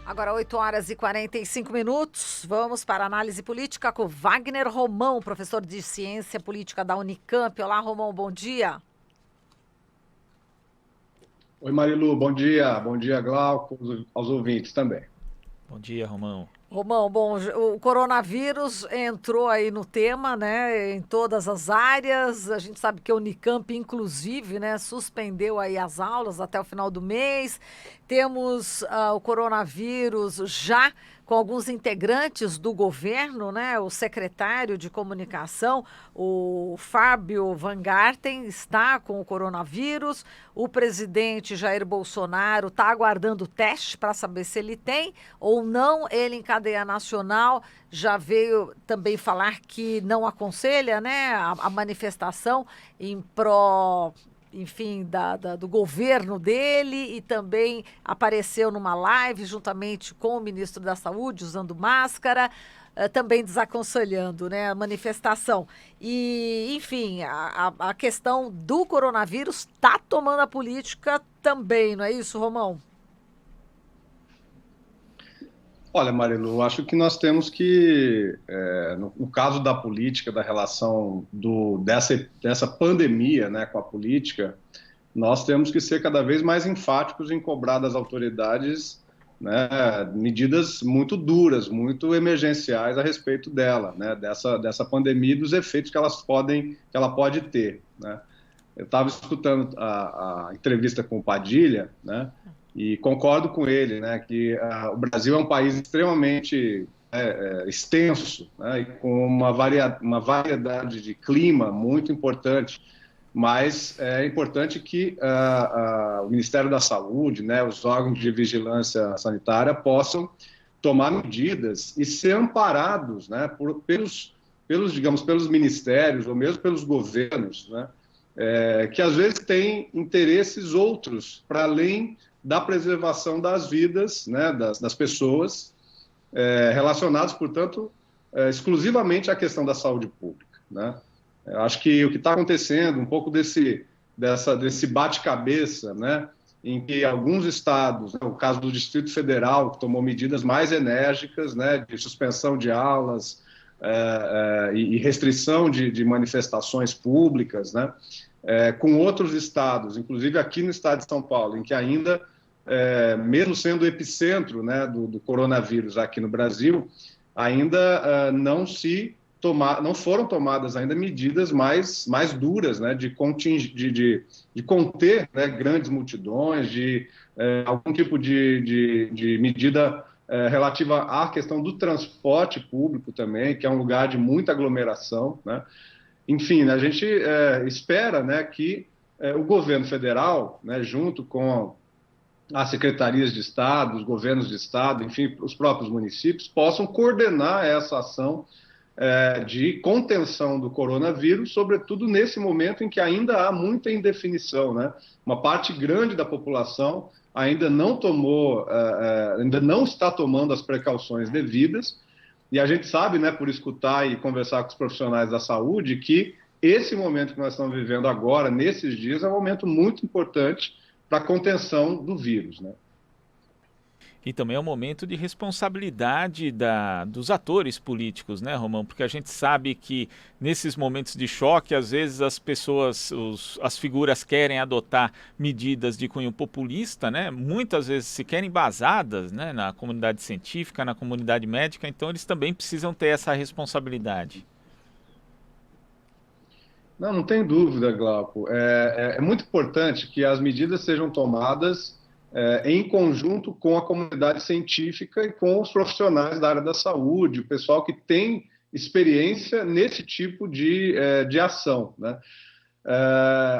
Agora, 8h45. Vamos para a análise política com Wagner Romão, professor de Ciência Política da Unicamp. Olá, Romão, bom dia. Oi, Marilu, bom dia. Bom dia, Glauco, aos ouvintes também. Bom dia, Romão. Romão, bom, o coronavírus entrou aí no tema, né, em todas as áreas. A gente sabe que a Unicamp, inclusive, né, suspendeu aí as aulas até o final do mês. Temos o coronavírus já com alguns integrantes do governo, né, o secretário de comunicação, o Fábio Van Garten, está com o coronavírus. O presidente Jair Bolsonaro está aguardando o teste para saber se ele tem ou não. Ele em cadeia nacional já veio também falar que não aconselha, né, a manifestação em pró, enfim, do governo dele, e também apareceu numa live juntamente com o ministro da Saúde, usando máscara, também desaconselhando, né, a manifestação. E, enfim, a questão do coronavírus está tomando a política também, não é isso, Romão? Olha, Marilu, acho que nós temos que, no caso da política, da relação dessa pandemia, né, com a política, nós temos que ser cada vez mais enfáticos em cobrar das autoridades, né, medidas muito duras, muito emergenciais a respeito dela, né, dessa pandemia e dos efeitos que ela pode ter, né. Eu estava escutando a entrevista com o Padilha, né, e concordo com ele, né, que o Brasil é um país extremamente extenso, né, e com uma variedade de clima muito importante, mas é importante que o Ministério da Saúde, né, os órgãos de vigilância sanitária possam tomar medidas e ser amparados, né, pelos ministérios ou mesmo pelos governos, né, que às vezes têm interesses outros para além da preservação das vidas, né, das pessoas, relacionados, portanto, exclusivamente à questão da saúde pública, né? Eu acho que o que está acontecendo, um pouco desse bate-cabeça, né, em que alguns estados, né, o caso do Distrito Federal, que tomou medidas mais enérgicas, né, de suspensão de aulas e restrição de manifestações públicas, né, com outros estados, inclusive aqui no estado de São Paulo, em que ainda, mesmo sendo o epicentro, né, do coronavírus aqui no Brasil, ainda não foram tomadas ainda medidas mais duras, né, de conter, né, grandes multidões, algum tipo de medida relativa à questão do transporte público também, que é um lugar de muita aglomeração, né. Enfim, a gente espera, né, que o governo federal, né, junto com as secretarias de Estado, os governos de Estado, enfim, os próprios municípios, possam coordenar essa ação de contenção do coronavírus, sobretudo nesse momento em que ainda há muita indefinição, né? Uma parte grande da população ainda não está tomando as precauções devidas, e a gente sabe, né, por escutar e conversar com os profissionais da saúde, que esse momento que nós estamos vivendo agora, nesses dias, é um momento muito importante para a contenção do vírus, né? E também é um momento de responsabilidade dos atores políticos, né, Romão? Porque a gente sabe que nesses momentos de choque, às vezes as pessoas, as figuras querem adotar medidas de cunho populista, né? Muitas vezes sequer embasadas, né, na comunidade científica, na comunidade médica, então eles também precisam ter essa responsabilidade. Não tem dúvida, Glauco. É muito importante que as medidas sejam tomadas em conjunto com a comunidade científica e com os profissionais da área da saúde, o pessoal que tem experiência nesse tipo de ação, né?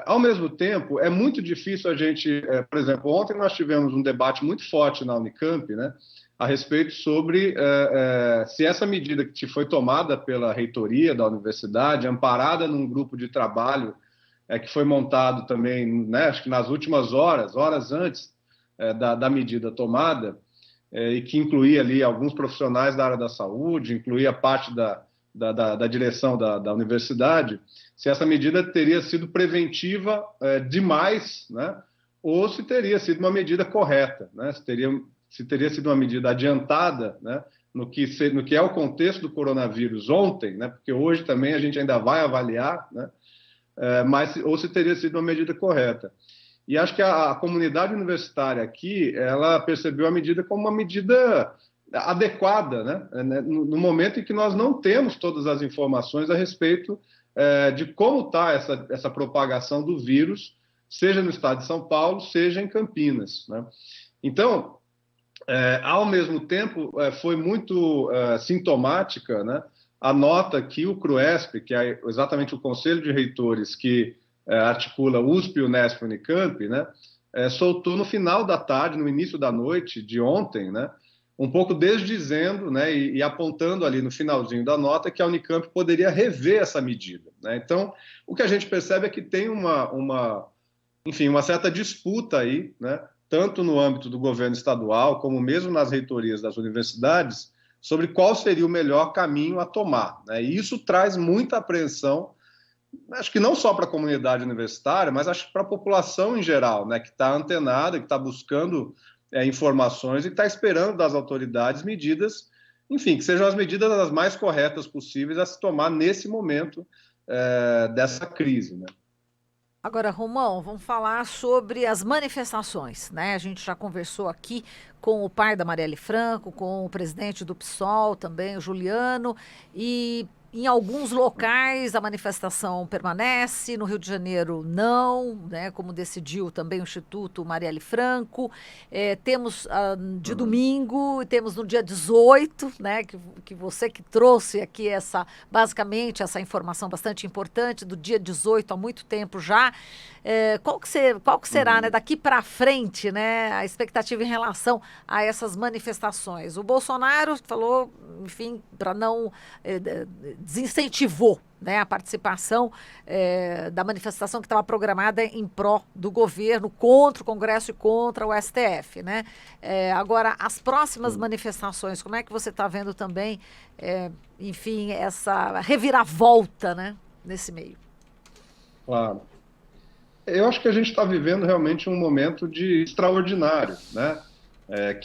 Ao mesmo tempo, é muito difícil a gente... por exemplo, ontem nós tivemos um debate muito forte na Unicamp, né, a respeito sobre se essa medida que foi tomada pela reitoria da universidade, amparada num grupo de trabalho que foi montado também, né, acho que nas últimas horas antes da medida tomada, e que incluía ali alguns profissionais da área da saúde, incluía parte da direção da universidade, se essa medida teria sido preventiva demais, né, ou se teria sido uma medida correta, né, se teria se teria sido uma medida adiantada, né, no que é o contexto do coronavírus ontem, né, porque hoje também a gente ainda vai avaliar, né, ou se teria sido uma medida correta. E acho que a comunidade universitária aqui, ela percebeu a medida como uma medida adequada, né, no momento em que nós não temos todas as informações a respeito de como está essa propagação do vírus, seja no estado de São Paulo, seja em Campinas, né? Então, ao mesmo tempo, foi muito sintomática, né, a nota que o CRUESP, que é exatamente o Conselho de Reitores que articula USP, Unesp e Unicamp, né, soltou no final da tarde, no início da noite de ontem, né, um pouco desdizendo, né, e apontando ali no finalzinho da nota que a Unicamp poderia rever essa medida, né? Então, o que a gente percebe é que tem enfim, uma certa disputa aí, né, tanto no âmbito do governo estadual, como mesmo nas reitorias das universidades, sobre qual seria o melhor caminho a tomar, né? E isso traz muita apreensão, acho que não só para a comunidade universitária, mas acho que para a população em geral, né, que está antenada, que está buscando informações e está esperando das autoridades medidas, enfim, que sejam as medidas as mais corretas possíveis a se tomar nesse momento dessa crise, né? Agora, Romão, vamos falar sobre as manifestações, né? A gente já conversou aqui com o pai da Marielle Franco, com o presidente do PSOL também, o Juliano, e em alguns locais a manifestação permanece, no Rio de Janeiro não, né? Como decidiu também o Instituto Marielle Franco. Temos de domingo e temos no dia 18, né? Que você que trouxe aqui basicamente essa informação bastante importante do dia 18 há muito tempo já. Qual que será, né, daqui para frente, né, a expectativa em relação a essas manifestações? O Bolsonaro falou, enfim, para não desincentivou, né, a participação da manifestação que estava programada em pró do governo, contra o Congresso e contra o STF, né? Agora, as próximas manifestações, como é que você está vendo também, enfim, essa reviravolta, né, nesse meio? Claro. Eu acho que a gente está vivendo realmente um momento extraordinário, né?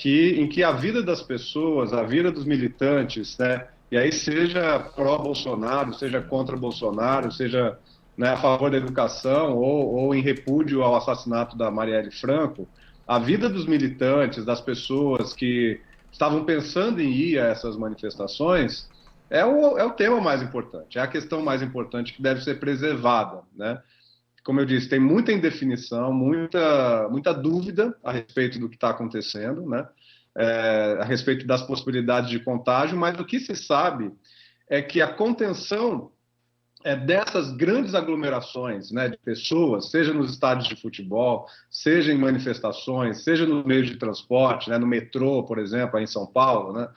Em que a vida das pessoas, a vida dos militantes, né? E aí seja pró-Bolsonaro, seja contra Bolsonaro, seja, né, a favor da educação ou em repúdio ao assassinato da Marielle Franco, a vida dos militantes, das pessoas que estavam pensando em ir a essas manifestações, é o tema mais importante, é a questão mais importante que deve ser preservada, né? Como eu disse, tem muita indefinição, muita dúvida a respeito do que está acontecendo, né? A respeito das possibilidades de contágio, mas o que se sabe é que a contenção dessas grandes aglomerações, né, de pessoas, seja nos estádios de futebol, seja em manifestações, seja no meio de transporte, né, no metrô, por exemplo, aí em São Paulo, né?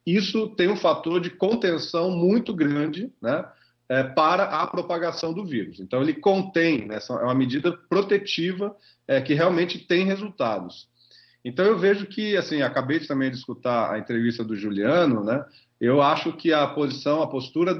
Isso tem um fator de contenção muito grande, né, para a propagação do vírus. Então, ele contém, né, é uma medida protetiva que realmente tem resultados. Então, eu vejo que, assim, acabei também de escutar a entrevista do Juliano, né, eu acho que a postura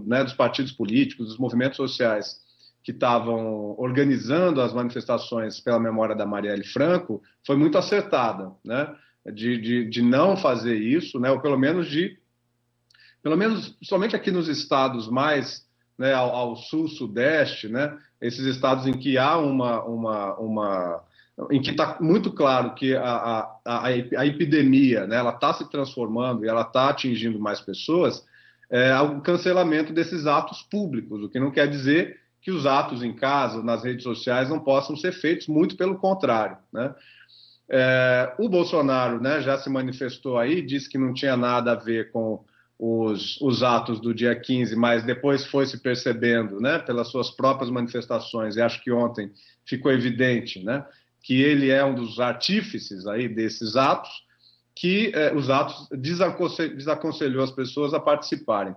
né, dos partidos políticos, dos movimentos sociais que estavam organizando as manifestações pela memória da Marielle Franco foi muito acertada, né, de não fazer isso, né, ou pelo menos somente aqui nos estados mais, né, ao sul-sudeste, né, esses estados em que há em que está muito claro que a epidemia, né, ela está se transformando e ela está atingindo mais pessoas, o cancelamento desses atos públicos, o que não quer dizer que os atos em casa, nas redes sociais, não possam ser feitos, muito pelo contrário, né? O Bolsonaro, né, já se manifestou aí, disse que não tinha nada a ver com os atos do dia 15, mas depois foi se percebendo, né, pelas suas próprias manifestações, e acho que ontem ficou evidente, né, que ele é um dos artífices aí desses atos, que os atos desaconselhou as pessoas a participarem.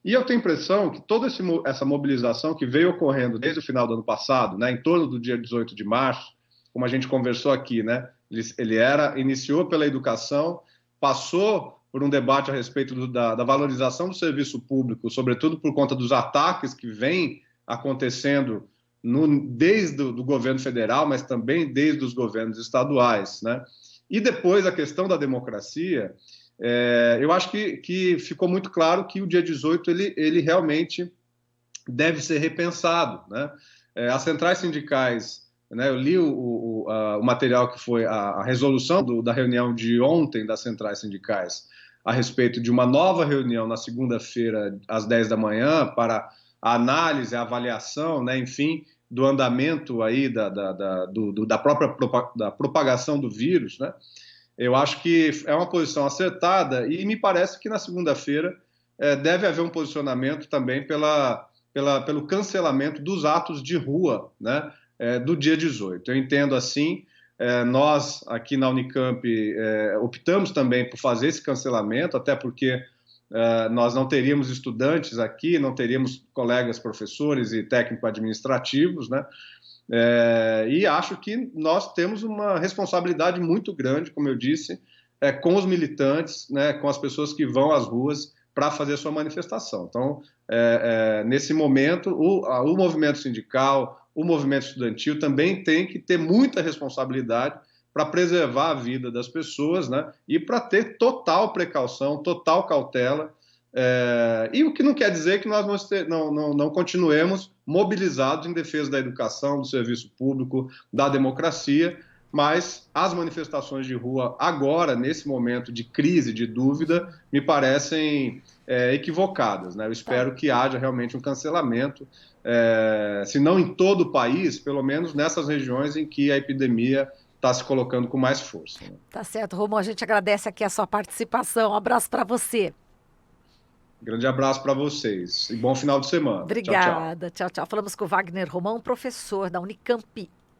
E eu tenho a impressão que toda essa mobilização que veio ocorrendo desde o final do ano passado, né, em torno do dia 18 de março, como a gente conversou aqui, né, ele iniciou pela educação, passou por um debate a respeito da valorização do serviço público, sobretudo por conta dos ataques que vêm acontecendo desde o governo federal, mas também desde os governos estaduais, né? E depois a questão da democracia, eu acho que ficou muito claro que o dia 18 ele realmente deve ser repensado, né? As centrais sindicais, né, eu li o material que foi a resolução da reunião de ontem das centrais sindicais a respeito de uma nova reunião na segunda-feira às 10 da manhã para a análise, a avaliação, né, enfim, do andamento aí da própria da propagação do vírus, né? Eu acho que é uma posição acertada e me parece que na segunda-feira deve haver um posicionamento também pelo cancelamento dos atos de rua, né, do dia 18. Eu entendo assim, nós aqui na Unicamp optamos também por fazer esse cancelamento, até porque nós não teríamos estudantes aqui, não teríamos colegas professores e técnico-administrativos, né? E acho que nós temos uma responsabilidade muito grande, como eu disse, com os militantes, né, com as pessoas que vão às ruas para fazer a sua manifestação. Então, nesse momento, o movimento sindical, o movimento estudantil também tem que ter muita responsabilidade para preservar a vida das pessoas, né, e para ter total precaução, total cautela, e o que não quer dizer que nós não continuemos mobilizados em defesa da educação, do serviço público, da democracia, mas as manifestações de rua agora, nesse momento de crise, de dúvida, me parecem equivocadas, né? Eu espero que haja realmente um cancelamento, se não em todo o país, pelo menos nessas regiões em que a epidemia está se colocando com mais força, né? Tá certo, Romão, a gente agradece aqui a sua participação. Um abraço para você. Grande abraço para vocês e bom final de semana. Obrigada. Tchau, tchau. Falamos com o Wagner Romão, professor da Unicamp.